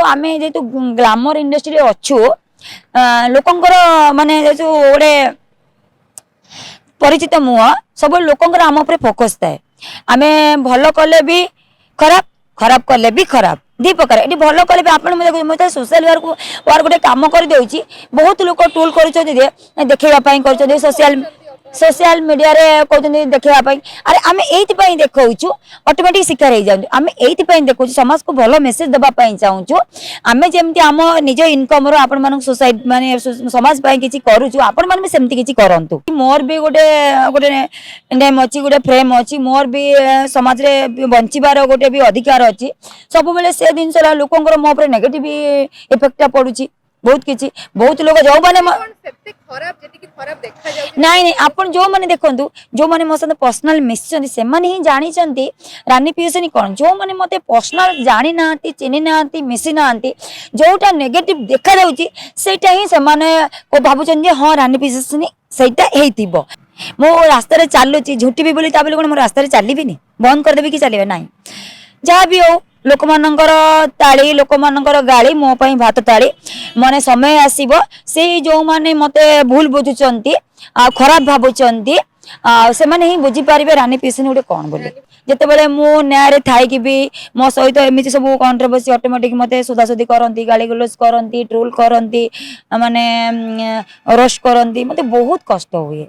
तो आम जेतु glamour industry अच्छु लोकंकर माने जो गोटे परिचित मुह सब लोकंकर आम उपर फोकस थाए आम भल कले भी खराब खराब कले भी खराब दी प्रकार ये भल कले भी आप सोशल वर्क गोटे कम कर दे बहुत लोग टूल कर देखा सोशल सोशल मीडिया रे कहते देखापी अरे आम ये देखा ऑटोमेटिक शिकार हो जाऊँ आम ये देखा समाज को भल मेसेज देवाई चाहूँ आम जमी आम निज इनकम आपण सोसाइटी माने समाज किसी करूँ आपण मैंने सेमती किसी करूँ मोर भी गोटे गोटे नेम अच्छी गोटे फ्रेम अच्छी मोर भी समाज रे बंचार गोटे भी अधिकार अच्छी सब बेले से जिन लोकंर मो पर नेगेटिव इफेक्ट पड़ुची बहुत किसी बहुत लोग जो मैंने नाई नहीं आप जो मैंने देखु जो मैंने मो सहित पर्सनाल मिशन से ही जानी रानी पियसनी कौन जो मैंने मत पर्सनाल जानी ना चिन्ह ना मिसी ना जोटा नेगेटिव देखा जाटा ही से भावुन हाँ रानी पियसनी से मो रास्तार चलुची झुटिबी बोली कौन मो रास्तार चलि बंद करदेवी कि चलिए ना जहाँ भी हो लोक मानकर ताली लोक मानकर गाली मो पई भात ताली माने समय आसीबो से जो माने मते भूल बुझुचंती आ खराब भाबुचंती से माने ही बुझी पारिबे रानी पियसनी गोटे कौन बोले जिते बड़े मु न्याय थाई कि भी मो सहित एमती सब कंट्रोवर्सी ऑटोमेटिक मते सुधासुधी करती गाली गलोज करती ट्रोल करती माने रोस्ट करती मते बहुत कष्ट हुए।